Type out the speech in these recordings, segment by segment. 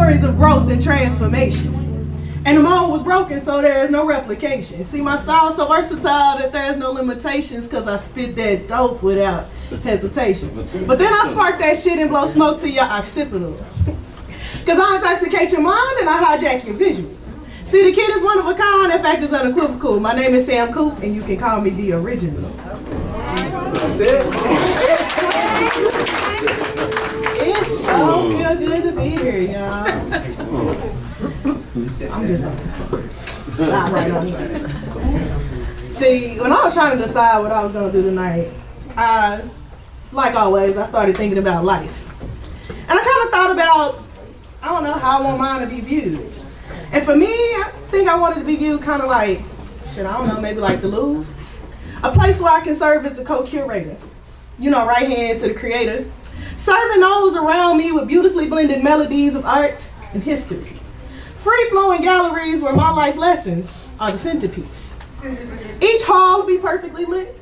stories of growth and transformation. And the mold was broken, so there is no replication. See, my style is so versatile that there is no limitations, because I spit that dope without hesitation. But then I spark that shit and blow smoke to your occipital. Because I intoxicate your mind and I hijack your visuals. See, the kid is one of a kind, in fact, is unequivocal. My name is Sam Coop, and you can call me the original. That's it. It sure feel good to be here, y'all. I'm just not right on here. See, when I was trying to decide what I was going to do tonight, like always, I started thinking about life. And I kind of thought about, I don't know, how I want mine to be viewed. And for me, I think I wanted to be viewed kind of like, I don't know, maybe like the Louvre. A place where I can serve as a co-curator. You know, right hand to the creator. Serving those around me with beautifully blended melodies of art and history. Free-flowing galleries where my life lessons are the centerpiece. Each hall will be perfectly lit.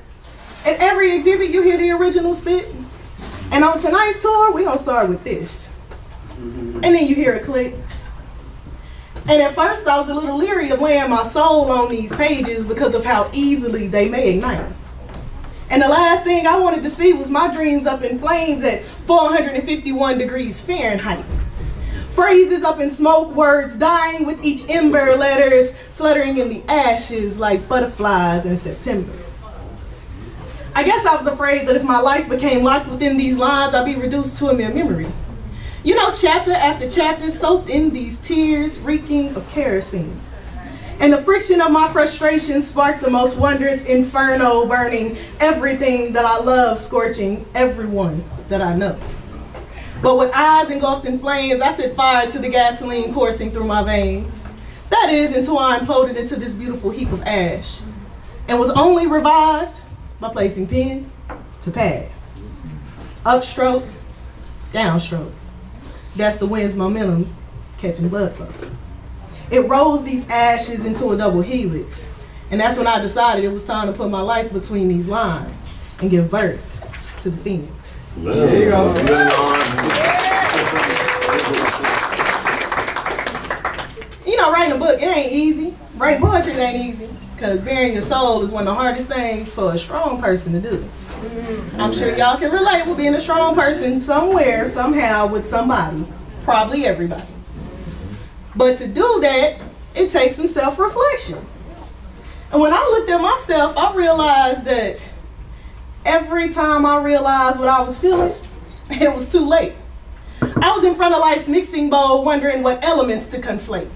At every exhibit, you hear the original spit. And on tonight's tour, we're going to start with this. And then you hear a click. And at first, I was a little leery of laying my soul on these pages because of how easily they may ignite. And the last thing I wanted to see was my dreams up in flames at 451 degrees Fahrenheit. Phrases up in smoke, words dying with each ember, letters fluttering in the ashes like butterflies in September. I guess I was afraid that if my life became locked within these lines, I'd be reduced to a mere memory. You know, chapter after chapter soaked in these tears, reeking of kerosene. And the friction of my frustration sparked the most wondrous inferno, burning everything that I love, scorching everyone that I know. But with eyes engulfed in flames, I set fire to the gasoline coursing through my veins. That is, until I imploded into this beautiful heap of ash, and was only revived by placing pen to pad. Upstroke, downstroke. That's the wind's momentum catching blood flow. It rolls these ashes into a double helix. And that's when I decided it was time to put my life between these lines and give birth to the phoenix. There you go. You know, writing a book, it ain't easy. Writing poetry, it ain't easy. Because bearing your soul is one of the hardest things for a strong person to do. I'm sure y'all can relate with being a strong person somewhere, somehow, with somebody. Probably everybody. But to do that, it takes some self-reflection. And when I looked at myself, I realized that every time I realized what I was feeling, it was too late. I was in front of life's mixing bowl, wondering what elements to conflate.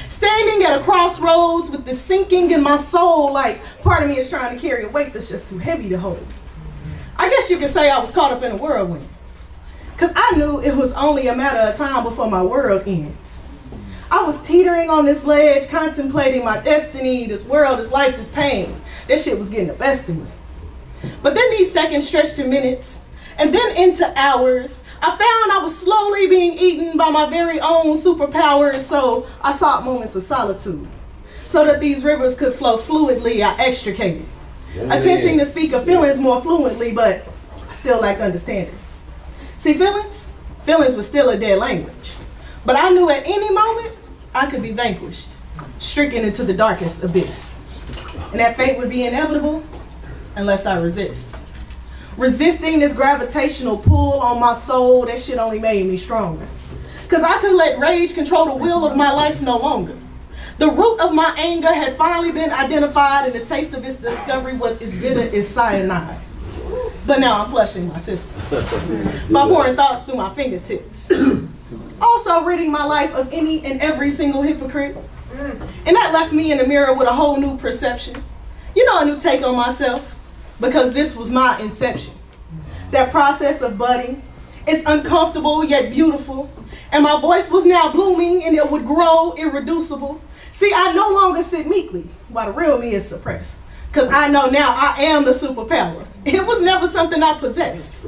Standing at a crossroads with the sinking in my soul, like part of me is trying to carry a weight that's just too heavy to hold. I guess you could say I was caught up in a whirlwind. Because I knew it was only a matter of time before my world ends. I was teetering on this ledge, contemplating my destiny, this world, this life, this pain. That shit was getting the best of me. But then these seconds stretched to minutes, and then into hours. I found I was slowly being eaten by my very own superpowers, so I sought moments of solitude. So that these rivers could flow fluidly, I extricated. Attempting to speak of feelings more fluently, but I still lacked understanding. See, feelings were still a dead language. But I knew at any moment, I could be vanquished, stricken into the darkest abyss. And that fate would be inevitable unless I resist. Resisting this gravitational pull on my soul, that shit only made me stronger. Because I couldn't let rage control the will of my life no longer. The root of my anger had finally been identified, and the taste of its discovery was as bitter as cyanide. But now I'm flushing my system by pouring thoughts through my fingertips. Also ridding my life of any and every single hypocrite. And that left me in the mirror with a whole new perception. You know, a new take on myself. Because this was my inception. That process of budding. It's uncomfortable yet beautiful. And my voice was now blooming and it would grow irreducible. See, I no longer sit meekly while the real me is suppressed. Because I know now I am the superpower. It was never something I possessed.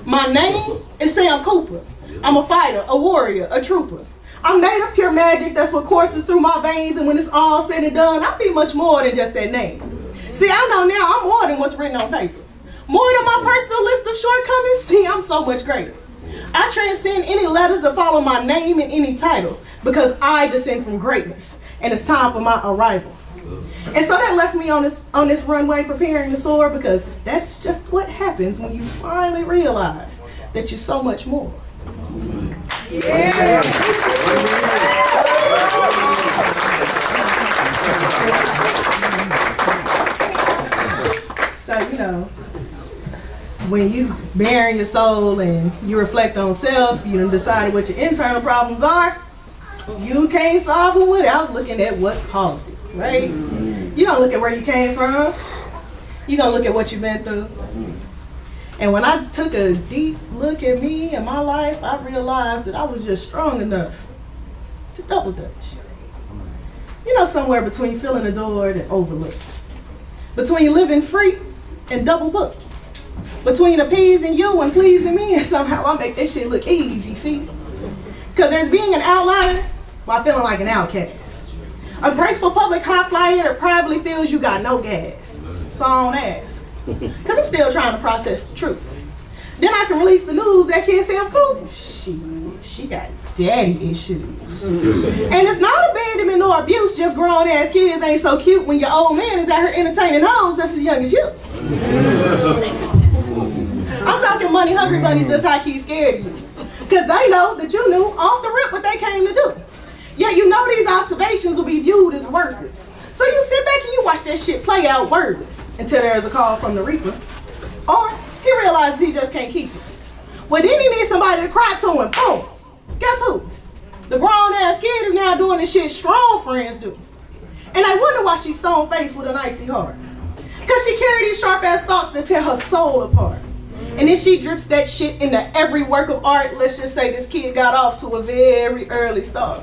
My name is Sam Cooper. I'm a fighter, a warrior, a trooper. I'm made of pure magic, that's what courses through my veins, and when it's all said and done, I'll be much more than just that name. See, I know now I'm more than what's written on paper. More than my personal list of shortcomings, see, I'm so much greater. I transcend any letters that follow my name and any title because I descend from greatness and it's time for my arrival. And so that left me on this runway preparing to soar because that's just what happens when you finally realize that you're so much more. Yeah. So, you know, when you bearing your soul and you reflect on self, you done decided what your internal problems are, you can't solve them without looking at what caused it, right? You don't look at where you came from. You're going to look at what you've been through. And when I took a deep look at me and my life, I realized that I was just strong enough to double dutch. You know, somewhere between feeling adored and overlooked. Between living free and double booked. Between appeasing you and pleasing me, and somehow I make that shit look easy, see? Because there's being an outliner while feeling like an outcast. A graceful public high flyer that privately feels you got no gas. So I don't ask. Because I'm still trying to process the truth. Then I can release the news that kid said, Coop, she got daddy issues. And it's not abandonment nor abuse, just grown ass kids ain't so cute when your old man is out here entertaining hoes that's as young as you. I'm talking money hungry bunnies that's high key scared of you. Because they know that you knew off the rip what they came to do. Yet you know these observations will be viewed as worthless. So you sit back and you watch that shit play out wordless until there's a call from the Reaper. Or he realizes he just can't keep it. Well, then he needs somebody to cry to him. Boom. Guess who? The grown ass kid is now doing the shit strong friends do. And I wonder why she's stone faced with an icy heart. Because she carried these sharp ass thoughts that tear her soul apart. And then she drips that shit into every work of art. Let's just say this kid got off to a very early start.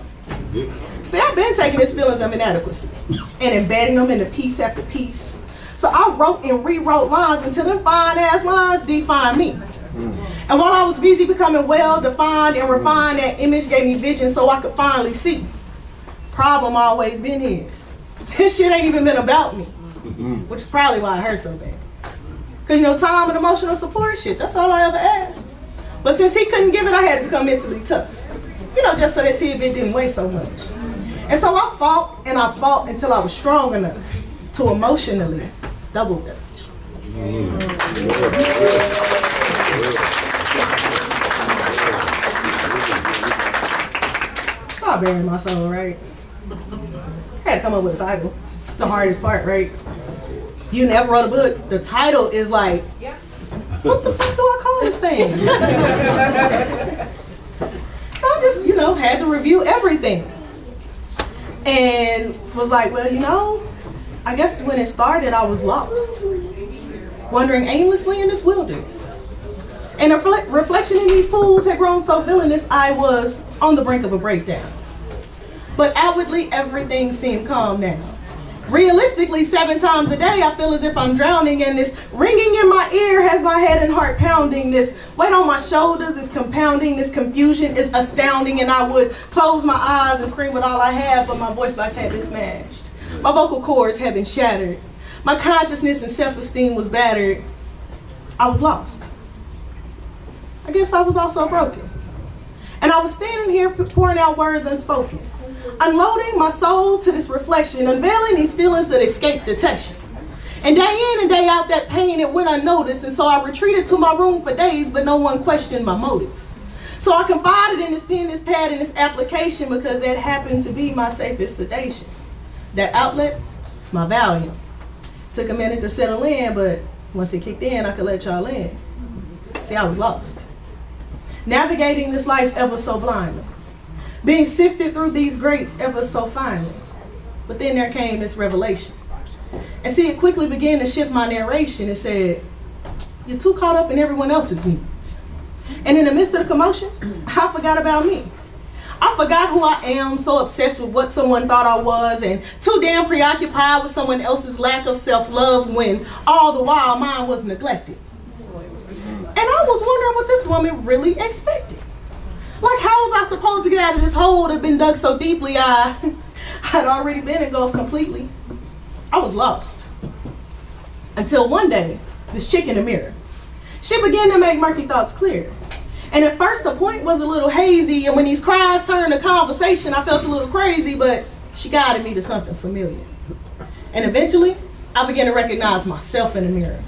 See, I've been taking his feelings of inadequacy and embedding them into piece after piece. So I wrote and rewrote lines until them fine ass lines define me. And while I was busy becoming well defined and refined, that image gave me vision so I could finally see. Problem always been his. This shit ain't even been about me, which is probably why it hurt so bad. Because, you know, time and emotional support, shit, that's all I ever asked. But since he couldn't give it, I had to become mentally tough. You know, just so that tidbit didn't weigh so much. And so I fought and I fought until I was strong enough to emotionally double dutch. So I buried my soul, right? I had to come up with a title. It's the hardest part, right? You never wrote a book. The title is like, what the fuck do I call this thing? So I just, you know, had to review everything. And was like, well, you know, I guess when it started, I was lost. Wandering aimlessly in this wilderness. And a reflection in these pools had grown so villainous, I was on the brink of a breakdown. But outwardly, everything seemed calm now. Realistically, 7 times a day, I feel as if I'm drowning, and this ringing in my ear has my head and heart pounding. This weight on my shoulders is compounding. This confusion is astounding, and I would close my eyes and scream with all I have, but my voice box had been smashed. My vocal cords had been shattered. My consciousness and self-esteem was battered. I was lost. I guess I was also broken. And I was standing here pouring out words unspoken, unloading my soul to this reflection, unveiling these feelings that escape detection. And day in and day out, that pain, it went unnoticed, and so I retreated to my room for days, but no one questioned my motives. So I confided in this pen, this pad, and this application because that happened to be my safest sedation. That outlet is my Valium. Took a minute to settle in, but once it kicked in, I could let y'all in. See, I was lost. Navigating this life ever so blindly. Being sifted through these grates ever so finely. But then there came this revelation. And see, it quickly began to shift my narration. It said, you're too caught up in everyone else's needs. And in the midst of the commotion, I forgot about me. I forgot who I am, so obsessed with what someone thought I was, and too damn preoccupied with someone else's lack of self-love when all the while mine was neglected. And I was wondering what this woman really expected. Like, how was I supposed to get out of this hole that had been dug so deeply I'd already been engulfed completely? I was lost. Until one day, this chick in the mirror, she began to make murky thoughts clear. And at first the point was a little hazy, and when these cries turned to conversation, I felt a little crazy, but she guided me to something familiar. And eventually, I began to recognize myself in the mirror.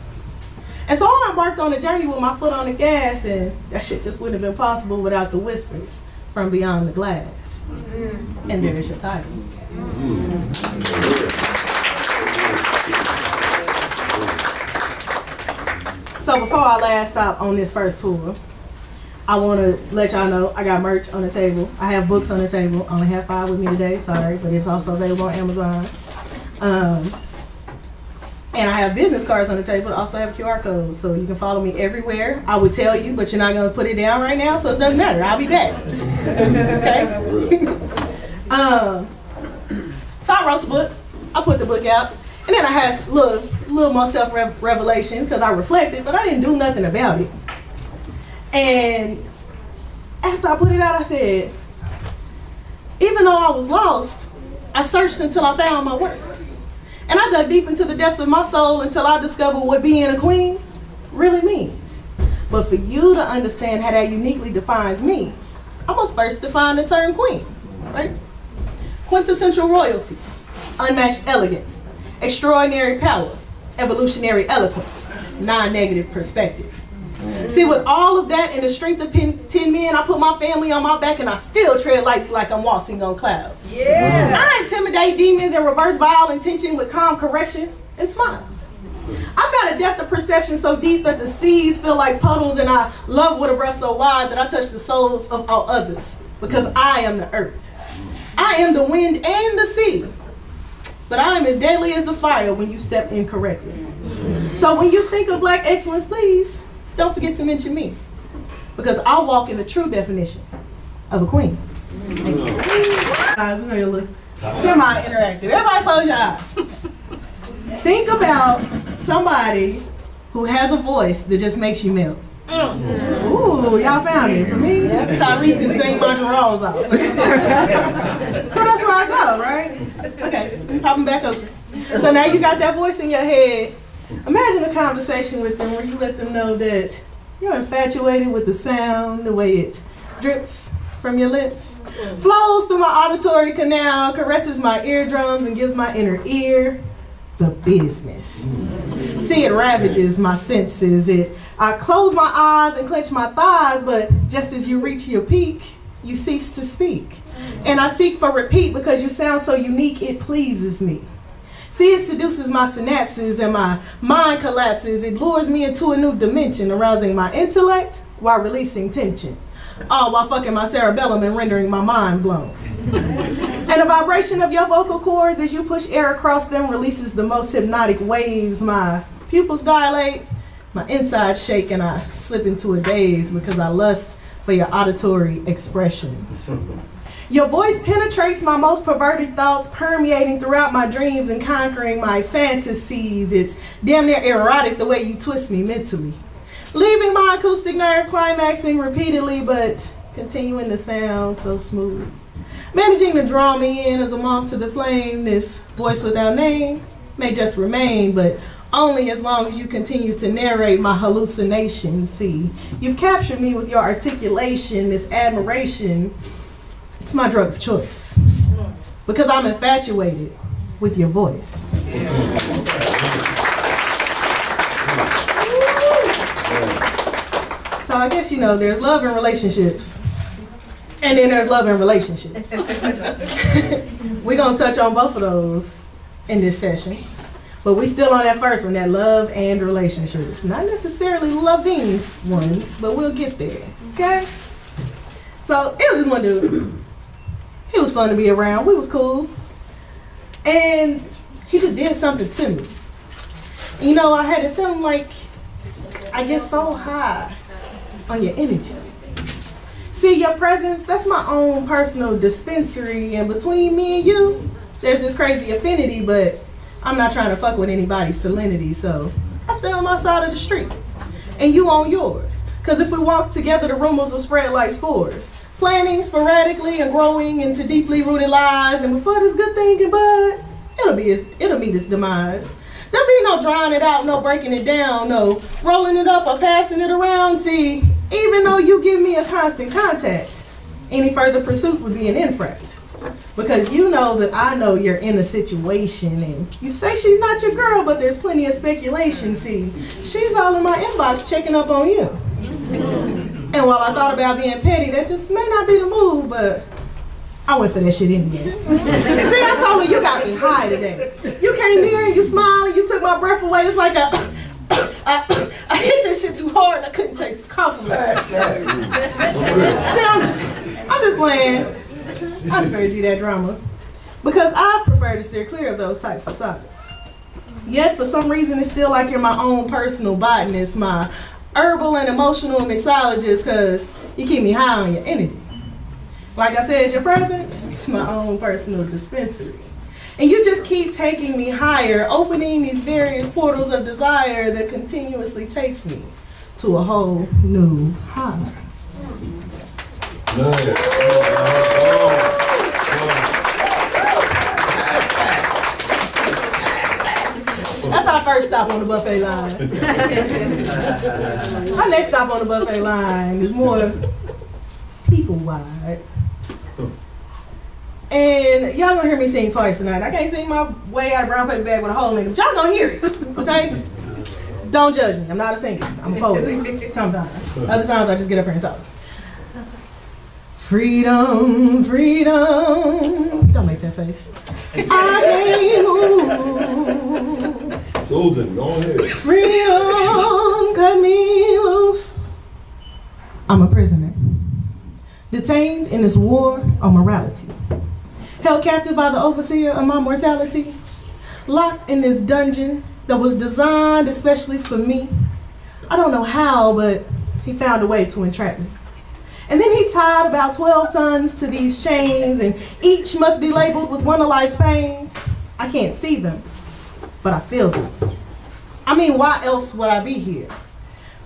And so I embarked on a journey with my foot on the gas, and that shit just wouldn't have been possible without the whispers from beyond the glass. And there's your title. So before our last stop on this first tour, I want to let y'all know I got merch on the table. I have books on the table. I only have 5 with me today, sorry, but it's also available on Amazon. And I have business cards on the table. I also have QR codes, so you can follow me everywhere. I would tell you, but you're not going to put it down right now, so it doesn't matter. I'll be back. Okay? So I wrote the book. I put the book out. And then I had a little more self-revelation because I reflected, but I didn't do nothing about it. And after I put it out, I said, even though I was lost, I searched until I found my work. And I dug deep into the depths of my soul until I discovered what being a queen really means. But for you to understand how that uniquely defines me, I must first define the term queen, right? Quintessential royalty, unmatched elegance, extraordinary power, evolutionary eloquence, non-negative perspective. See, with all of that and the strength of 10 men, I put my family on my back and I still tread lightly like I'm waltzing on clouds. Yeah. I intimidate demons and reverse vile intention with calm correction and smiles. I've got a depth of perception so deep that the seas feel like puddles, and I love with a breath so wide that I touch the souls of all others, because I am the earth. I am the wind and the sea. But I am as deadly as the fire when you step incorrectly. So when you think of black excellence, please don't forget to mention me, because I walk in the true definition of a queen. Thank you. Guys, we're gonna look semi-interactive. Everybody close your eyes. Think about somebody who has a voice that just makes you melt. Ooh, y'all found it. For me, Tyrese can sing my drawers off. So that's where I go, right? Okay, pop them back up. So now you got that voice in your head. Imagine a conversation with them where you let them know that you're infatuated with the sound, the way it drips from your lips, flows through my auditory canal, caresses my eardrums, and gives my inner ear the business. See, it ravages my senses. I close my eyes and clench my thighs, but just as you reach your peak, you cease to speak. And I seek for repeat because you sound so unique, it pleases me. See, it seduces my synapses and my mind collapses. It lures me into a new dimension, arousing my intellect while releasing tension. All while fucking my cerebellum and rendering my mind blown. And the vibration of your vocal cords as you push air across them releases the most hypnotic waves. My pupils dilate, my insides shake, and I slip into a daze because I lust for your auditory expressions. Your voice penetrates my most perverted thoughts, permeating throughout my dreams and conquering my fantasies. It's damn near erotic the way you twist me mentally, leaving my acoustic nerve climaxing repeatedly, but continuing to sound so smooth. Managing to draw me in as a moth to the flame, this voice without name may just remain, but only as long as you continue to narrate my hallucinations. See, you've captured me with your articulation, this admiration. It's my drug of choice, because I'm infatuated with your voice. So I guess, you know, there's love in relationships, and then there's love in relationships. We're going to touch on both of those in this session, but we still on that first one, that love and relationships. Not necessarily loving ones, but we'll get there, okay? So it was just one dude. He was fun to be around. We was cool. And he just did something to me. You know, I had to tell him, like, I get so high on your energy. See, your presence, that's my own personal dispensary. And between me and you, there's this crazy affinity, but I'm not trying to fuck with anybody's salinity. So I stay on my side of the street and you on yours. Because if we walk together, the rumors will spread like spores. Planning sporadically and growing into deeply rooted lies, and before this good thing can bud, it'll meet its demise. There'll be no drawing it out, no breaking it down, no rolling it up or passing it around. See, Even though you give me a constant contact, any further pursuit would be an infract. Because you know that I know you're in a situation and you say she's not your girl, but there's plenty of speculation. See, she's all in my inbox checking up on you. And while I thought about being petty, that just may not be the move, but I went for that shit anyway. See, I told her you got me high today. You came here and you smiled and you took my breath away. It's like I hit this shit too hard and I couldn't chase the compliment. See, I'm just playing. I spared you that drama because I prefer to steer clear of those types of subjects. Yet, for some reason, it's still like you're my own personal botanist, my herbal and emotional mixologist, because you keep me high on your energy. Like I said, your presence is my own personal dispensary. And you just keep taking me higher, opening these various portals of desire that continuously takes me to a whole new high. That's our first stop on the buffet line. Our next stop on the buffet line is more people-wide. And y'all gonna hear me sing twice tonight. I can't sing my way out of brown paper bag with a hole in it. Y'all gonna hear it, okay? Don't judge me. I'm not a singer. I'm a poet. Sometimes. Other times I just get up here and talk. Freedom, freedom. Don't make that face. I can't move. Golden, go ahead. Freedom, cut me loose. I'm a prisoner, detained in this war on morality, held captive by the overseer of my mortality, locked in this dungeon that was designed especially for me. I don't know how, but he found a way to entrap me. And then he tied about 12 tons to these chains, and each must be labeled with one of life's pains. I can't see them, but I feel them. I mean, why else would I be here?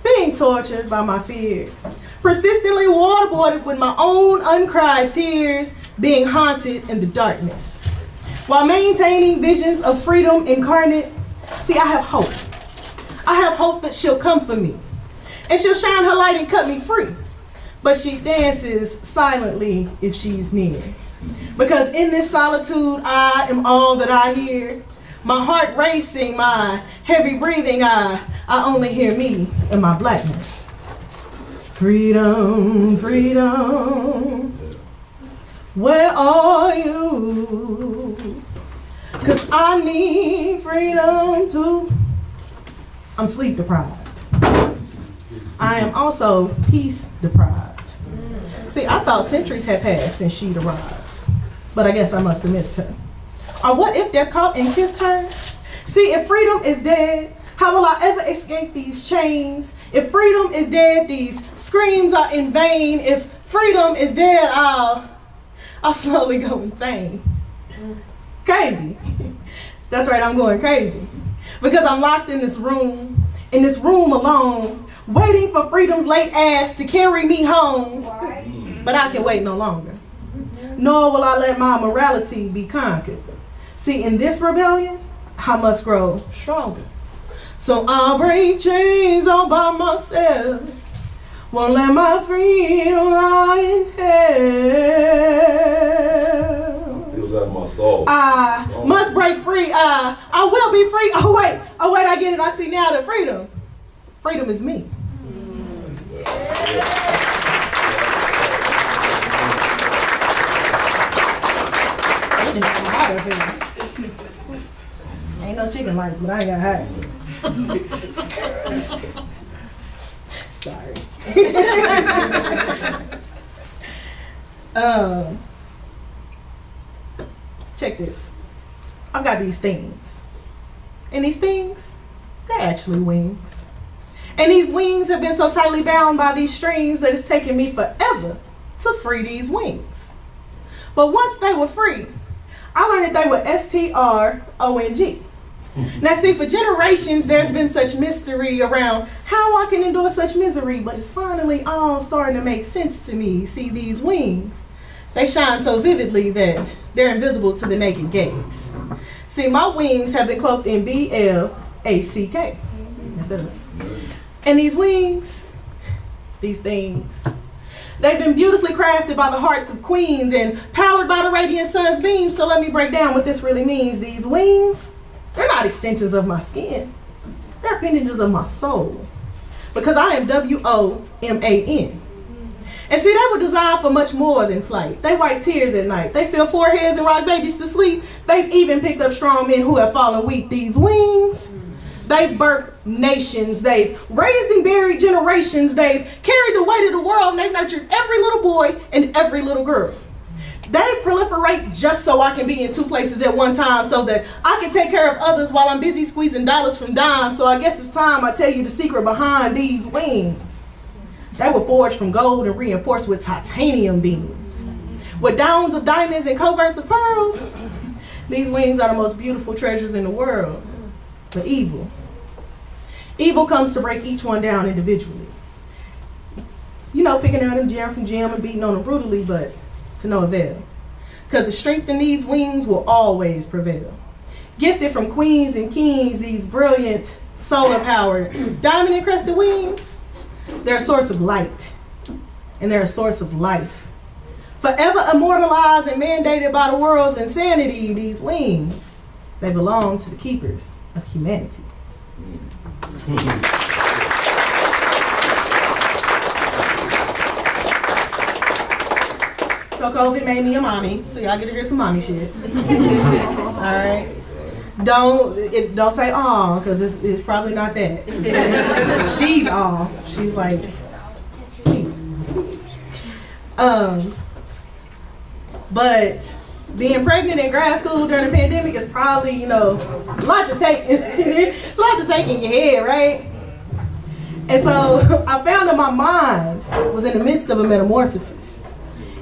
Being tortured by my fears, persistently waterboarded with my own uncried tears, being haunted in the darkness. While maintaining visions of freedom incarnate, see, I have hope. I have hope that she'll come for me, and she'll shine her light and cut me free. But she dances silently if she's near. Because in this solitude, I am all that I hear. My heart racing, my heavy breathing, I only hear me and my blackness. Freedom, freedom, where are you? 'Cause I need freedom too. I'm sleep deprived. I am also peace deprived. See, I thought centuries had passed since she'd arrived, but I guess I must have missed her. Or what if they're caught and kissed her? See, if freedom is dead, how will I ever escape these chains? If freedom is dead, these screams are in vain. If freedom is dead, I'll slowly go insane. Crazy. That's right, I'm going crazy. Because I'm locked in this room alone, waiting for freedom's late ass to carry me home. But I can wait no longer. Nor will I let my morality be conquered. See, in this rebellion, I must grow stronger. So I'll break chains all by myself. Won't let my freedom rot in hell. Feels that in my soul. I must break free. I will be free. Oh wait, I get it. I see now that freedom is me. Ain't no chicken lights, but I ain't got hot. Sorry. Check this. I've got these things. And these things, they're actually wings. And these wings have been so tightly bound by these strings that it's taken me forever to free these wings. But once they were free, I learned that they were S-T-R-O-N-G. Now see, for generations, there's been such mystery around how I can endure such misery, but it's finally all starting to make sense to me. See, these wings, they shine so vividly that they're invisible to the naked gaze. See, my wings have been cloaked in B-L-A-C-K. And these wings, these things. They've been beautifully crafted by the hearts of queens and powered by the radiant sun's beams. So let me break down what this really means. These wings, they're not extensions of my skin. They're appendages of my soul. Because I am WOMAN. And see, they were designed for much more than flight. They wipe tears at night. They fill foreheads and rock babies to sleep. They've even picked up strong men who have fallen weak. These wings, they've birthed nations. They've raised and buried generations. They've carried the weight of the world, and they've nurtured every little boy and every little girl. They proliferate just so I can be in two places at one time so that I can take care of others while I'm busy squeezing dollars from dimes. So I guess it's time I tell you the secret behind these wings. They were forged from gold and reinforced with titanium beams. With downs of diamonds and coverts of pearls, these wings are the most beautiful treasures in the world. But evil comes to break each one down individually. You know, picking out them gem from gem and beating on them brutally, but to no avail. Because the strength in these wings will always prevail. Gifted from queens and kings, these brilliant, solar-powered, diamond-encrusted wings, they're a source of light, and they're a source of life. Forever immortalized and mandated by the world's insanity, these wings, they belong to the keepers of humanity. So COVID made me a mommy, so y'all get to hear some mommy shit. All right. Don't say aw, because it's probably not that. She's aw. She's like, please. But being pregnant in grad school during the pandemic is probably, a lot to take. It's a lot to take in your head, right? And so I found that my mind was in the midst of a metamorphosis.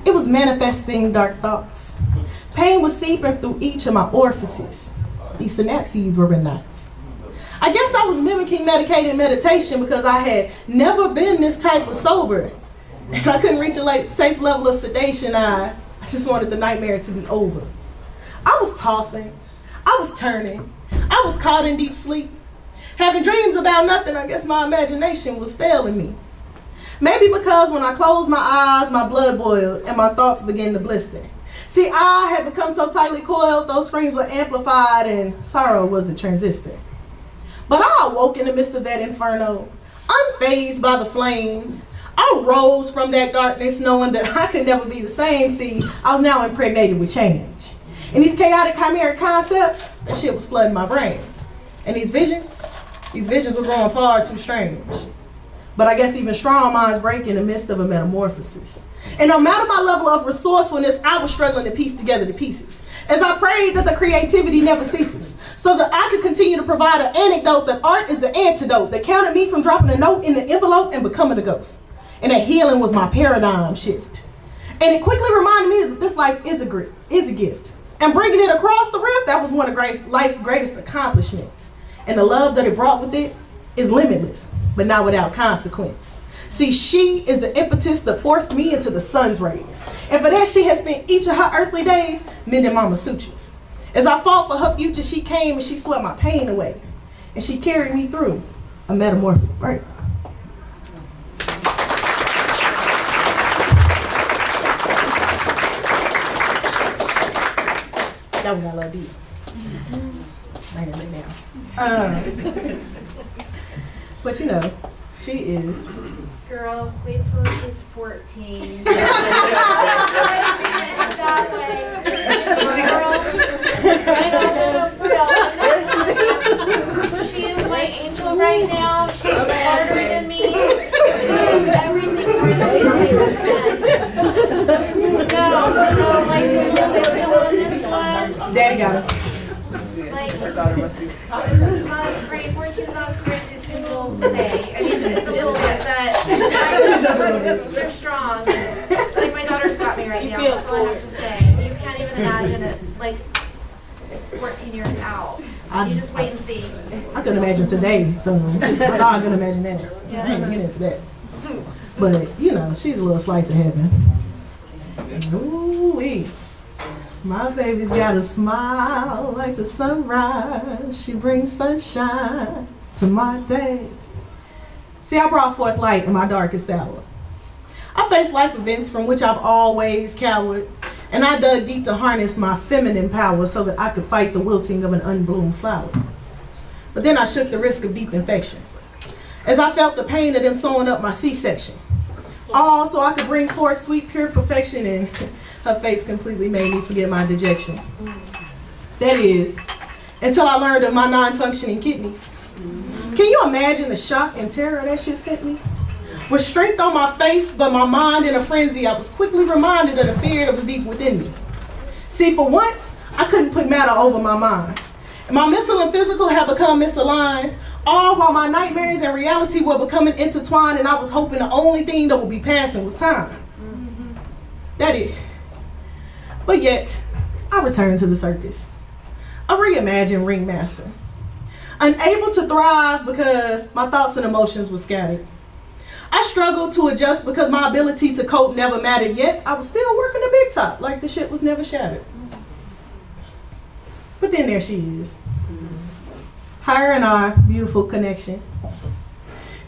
It was manifesting dark thoughts. Pain was seeping through each of my orifices. These synapses were in knots. I guess I was mimicking medicated meditation because I had never been this type of sober. And I couldn't reach a safe level of sedation. I just wanted the nightmare to be over. I was tossing. I was turning. I was caught in deep sleep. Having dreams about nothing. I guess my imagination was failing me. Maybe because when I closed my eyes, my blood boiled and my thoughts began to blister. See, I had become so tightly coiled, those screams were amplified and sorrow was a transistor. But I awoke in the midst of that inferno, unfazed by the flames. I rose from that darkness knowing that I could never be the same. See, I was now impregnated with change. And these chaotic chimeric concepts, that shit was flooding my brain. And these visions were growing far too strange. But I guess even strong minds break in the midst of a metamorphosis. And no matter my level of resourcefulness, I was struggling to piece together the pieces. As I prayed that the creativity never ceases, so that I could continue to provide an anecdote that art is the antidote that counted me from dropping a note in the envelope and becoming a ghost. And that healing was my paradigm shift. And it quickly reminded me that this life is a gift. And bringing it across the rift, that was one of life's greatest accomplishments. And the love that it brought with it is limitless, but not without consequence. See, she is the impetus that forced me into the sun's rays. And for that, she has spent each of her earthly days mending mama sutures. As I fought for her future, she came and she swept my pain away. And she carried me through a metamorphic birth. That one got a little deep. I ain't lay down. But she is. Girl, wait till she's 14. That way. Girl, she is my angel right now. She's smarter than me. She knows everything more than we do. No, so the wisdom on this one. Daddy got it. Her daughter must be. This is the most great, 14 the most craziest people say. I mean, the little bit that they're strong. Like my daughter's got me right now. That's all I have to say. You can't even imagine it. 14 years out. You just wait and see. I couldn't imagine today. So I know I couldn't imagine that. Yeah. I ain't gonna get into that. But she's a little slice of heaven. Ooh-wee. My baby's got a smile like the sunrise. She brings sunshine to my day. See, I brought forth light in my darkest hour. I faced life events from which I've always cowered, and I dug deep to harness my feminine power so that I could fight the wilting of an unbloomed flower. But then I shook the risk of deep infection, as I felt the pain of them sewing up my C-section. All so I could bring forth sweet, pure perfection, and her face completely made me forget my dejection. That is, until I learned of my non-functioning kidneys. Can you imagine the shock and terror that shit sent me? With strength on my face, but my mind in a frenzy, I was quickly reminded of the fear that was deep within me. See, for once, I couldn't put matter over my mind. And my mental and physical had become misaligned, all while my nightmares and reality were becoming intertwined, and I was hoping the only thing that would be passing was time. That is. But yet, I returned to the circus. A reimagined ringmaster. Unable to thrive because my thoughts and emotions were scattered. I struggled to adjust because my ability to cope never mattered, yet I was still working the big top like the shit was never shattered. But then there she is. Her and our beautiful connection.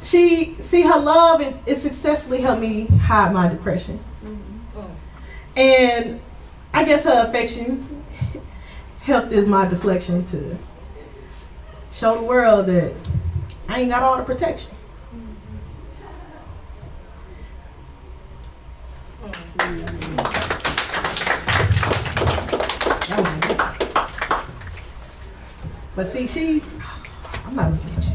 Her love, it successfully helped me hide my depression. And I guess her affection helped as my deflection to show the world that I ain't got all the protection. But see, I'm not looking at you.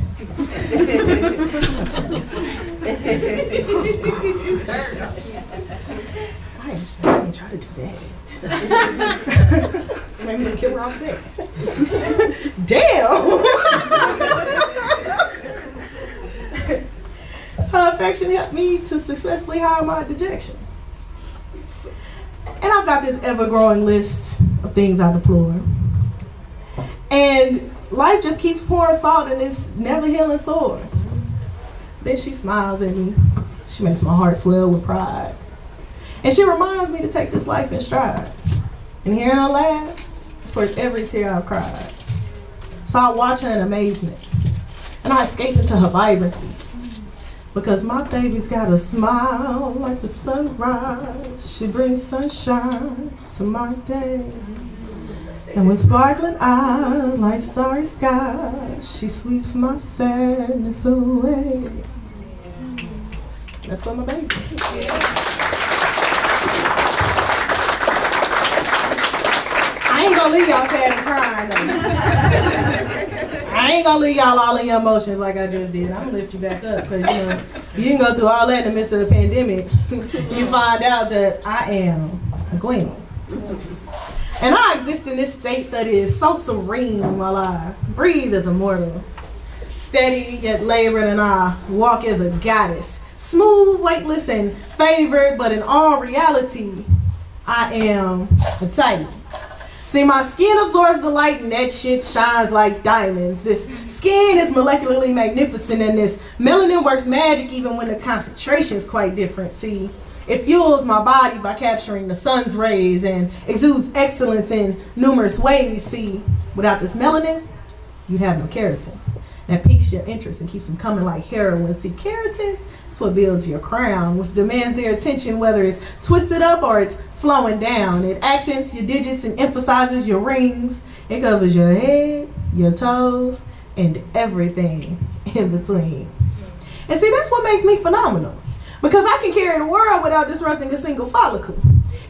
I ain't try to do that. So maybe we kill her off there. Damn! Her affection helped me to successfully hide my dejection. And I've got this ever-growing list of things I deplore. And life just keeps pouring salt in this never-healing sore. Then she smiles at me. She makes my heart swell with pride. And she reminds me to take this life in stride. And hearing her laugh, it's worth every tear I've cried. So I watch her in amazement. And I escape into her vibrancy. Because my baby's got a smile like the sunrise. She brings sunshine to my day. And with sparkling eyes like starry skies, she sweeps my sadness away. That's for my baby. I ain't gonna leave y'all sad and crying though. I ain't gonna leave y'all all in your emotions like I just did. I'm gonna lift you back up, because you can go through all that in the midst of the pandemic. You find out that I am a queen. And I exist in this state that is so serene while I breathe as a mortal. Steady yet labored, and I walk as a goddess. Smooth, weightless, and favored, but in all reality, I am a titan. See, my skin absorbs the light and that shit shines like diamonds. This skin is molecularly magnificent, and this melanin works magic even when the concentration is quite different. See, it fuels my body by capturing the sun's rays and exudes excellence in numerous ways. See, without this melanin, you'd have no keratin. That piques your interest and keeps them coming like heroin. See, keratin is what builds your crown, which demands their attention whether it's twisted up or it's flowing down. It accents your digits and emphasizes your rings. It covers your head, your toes, and everything in between. And see, that's what makes me phenomenal. Because I can carry the world without disrupting a single follicle.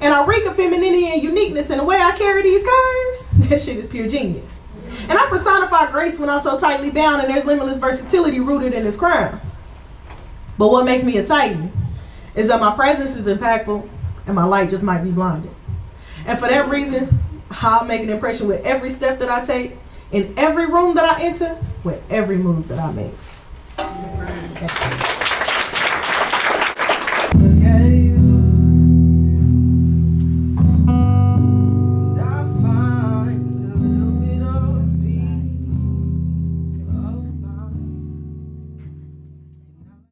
And I reek of femininity and uniqueness in the way I carry these curves. That shit is pure genius. And I personify grace when I'm so tightly bound, and there's limitless versatility rooted in this crown. But what makes me a titan is that my presence is impactful and my light just might be blinded. And for that reason, I'll make an impression with every step that I take, in every room that I enter, with every move that I make.